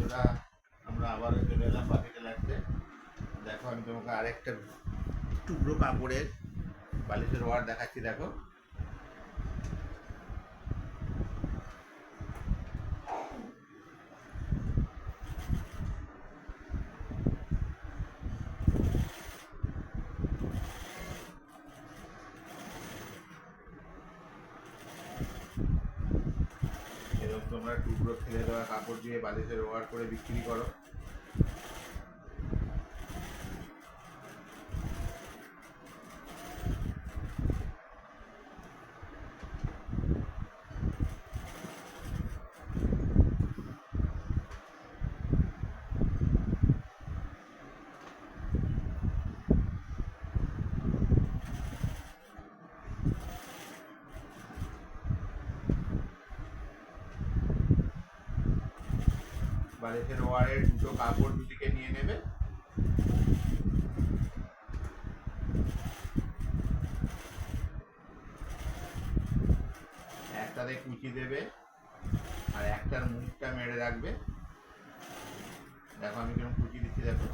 বন্ধুরা, আমরা আবারও চলে এলাম বাকিটা লাগতে। দেখো, আমি তোমাকে আরেকটা টুকরো কাপড়ের বালিশের ওয়ার দেখাচ্ছি। দেখো, এরকম তোমরা টুকরো ফেলে দেওয়া কাপড় দিয়ে বালিশের ওয়ার করে বিক্রি করো। বালিশের ওয়ারের দুটো কাপড় দুদিকে নিয়ে নেবে, একটাতে কুচি দেবে আর একটার মুখটা মেরে রাখবে। দেখো আমি কিরকম কুচি দিচ্ছি। দেখো,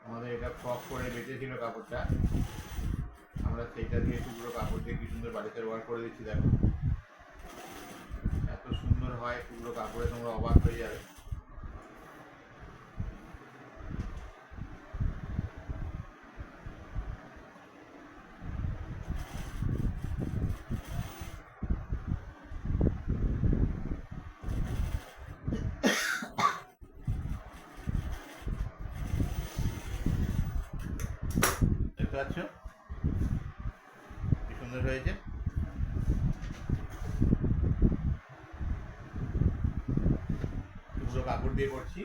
আমাদের এটা ফক করে বেঁচেছিল কাপড়টা, আমরা সেইটা দিয়ে টুকরো কাপড় দিয়ে কি সুন্দর বালিশের ওয়ার করে দিচ্ছি। দেখো, এত সুন্দর হয় টুকরো কাপড়ে, তোমরা অবাক হয়ে যাবে। দেখতে পাচ্ছ কি সুন্দর হয়েছে। টুকরো কাপড় দিয়ে করছি,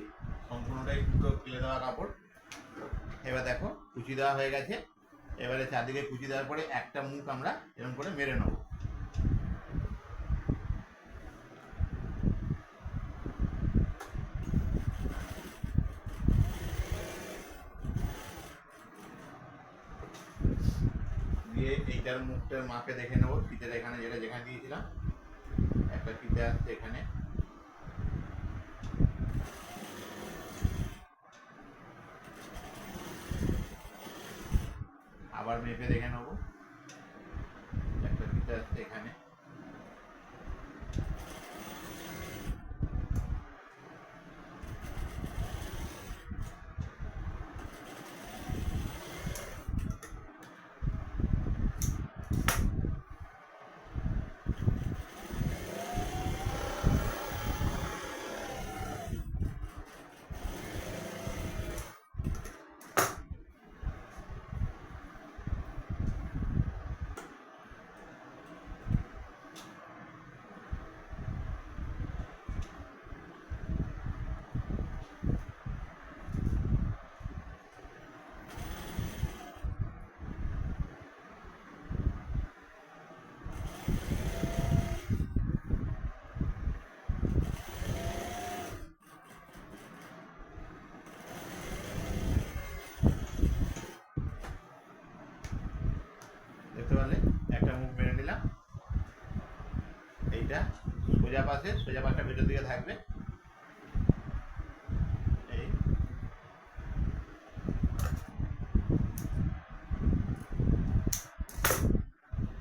সম্পূর্ণটাই টুকরো ফেলে দেওয়া কাপড়। এবার দেখো, কুচি দেওয়া হয়ে গেছে। এবারে চারদিকে কুচি দেওয়ার পরে একটা মুখ আমরা এরকম করে মেরে নেবো। দিয়ে এইটার মুখটার মাপে দেখে নেবো, ফিতের এখানে যেটা যেখানে দিয়েছিলাম একটা ফিতে আসছে এখানে। আবার মেপে দেখে নেবো, একটা ফিতে আসছে এখানে। এটা সোজা পাশটা ভেতর দিকে থাকবে। এই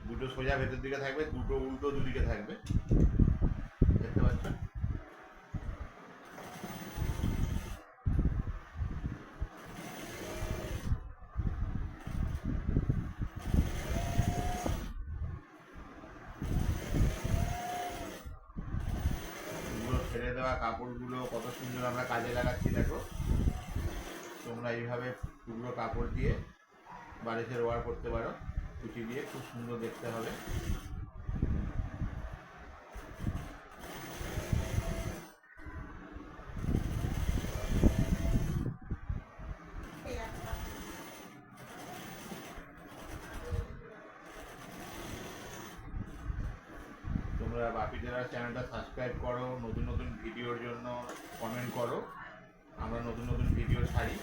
দুটো সোজা ভেতর দিকে থাকবে, দুটো উল্টো দুদিকে থাকবে, দেখতে পাচ্ছ। ফেলে দেওয়া কাপড়গুলো কত সুন্দর আমরা কাজে লাগাচ্ছি দেখো। তোমরা এইভাবে টুকরো কাপড় দিয়ে বালিশের ওয়ার করতে পারো, কুচি দিয়ে, খুব সুন্দর দেখতে হবে। তোমরা বাপি টেলার্স চ্যানেলটা সাবস্ক্রাইব করো, নতুন নতুন ভিডিওর জন্য কমেন্ট করো, আমরা নতুন নতুন ভিডিও ছাড়ি।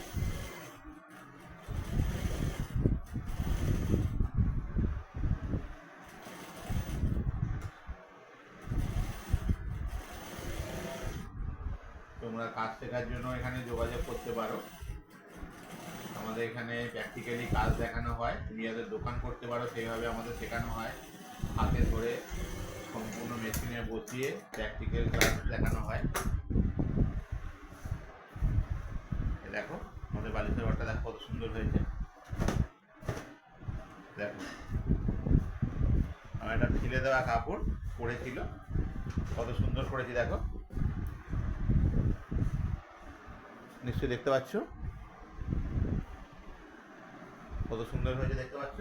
তোমরা কাজ শেখার জন্য এখানে যোগাযোগ করতে পারো। আমাদের এখানে প্র্যাকটিক্যালি কাজ দেখানো হয়, তুমি যাদের দোকান করতে পারো সেইভাবে আমাদের শেখানো হয়। হাতে ধরে সম্পূর্ণ মেশিনে বসিয়ে প্র্যাকটিক্যাল ক্লাস দেখানো হয়। দেখো আমাদের বালিশের ওয়ারটা দেখো কত সুন্দর হয়েছে। দেখো আমার একটা ফেলে দেওয়া কাপড় পড়েছিল, কত সুন্দর করেছি দেখো, নিশ্চয়ই দেখতে পাচ্ছ কত সুন্দর হয়েছে, দেখতে পাচ্ছ।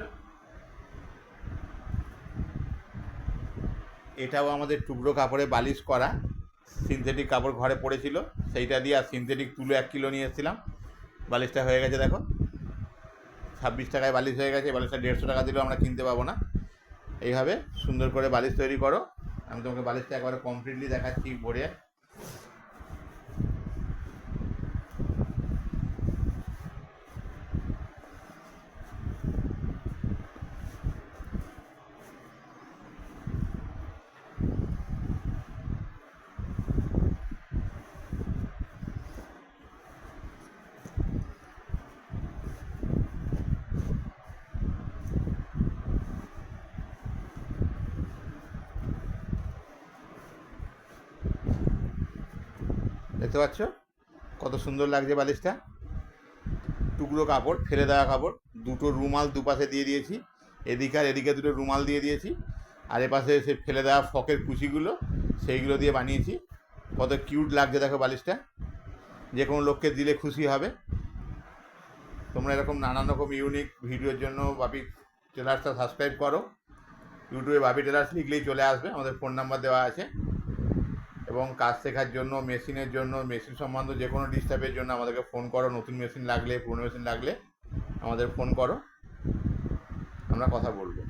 এটাও আমাদের টুকরো কাপড়ে বালিশ করা, সিনথেটিক কাপড় ঘরে পড়েছিল সেইটা দিয়ে, আর সিনথেটিক তুলো 1 কিলো নিয়ে এসেছিলাম। বালিশটা হয়ে গেছে দেখো, 26 টাকায় বালিশ হয়ে গেছে। বালিশটা 150 টাকা দিলেও আমরা কিনতে পাবো না। এইভাবে সুন্দর করে বালিশ তৈরি করো। আমি তোমাকে বালিশটা একবারে কমপ্লিটলি দেখাচ্ছি ভরে। দেখতে পাচ্ছ কত সুন্দর লাগছে বালিশটা। টুকরো কাপড়, ফেলে দেওয়া কাপড়, দুটো রুমাল দুপাশে দিয়ে দিয়েছি, এদিকে আর এদিকে দুটো রুমাল দিয়ে দিয়েছি, আর এপাশে সে ফেলে দেওয়া ফকের কুচিগুলো সেইগুলো দিয়ে বানিয়েছি। কত কিউট লাগছে দেখো বালিশটা, যে কোনো লোককে দিলে খুশি হবে। তোমরা এরকম নানান রকম ইউনিক ভিডিওর জন্য বাপি টেলার্সটা সাবস্ক্রাইব করো। ইউটিউবে বাপি টেলার্স লিখলেই চলে আসবে, আমাদের ফোন নাম্বার দেওয়া আছে। এবং কাজ শেখার জন্য, মেশিনের জন্য, মেশিন সম্বন্ধে যে কোনো ডিস্টার্বের জন্য আমাদেরকে ফোন করো। নতুন মেশিন লাগলে, পুরনো মেশিন লাগলে আমাদের ফোন করো, আমরা কথা বলবো।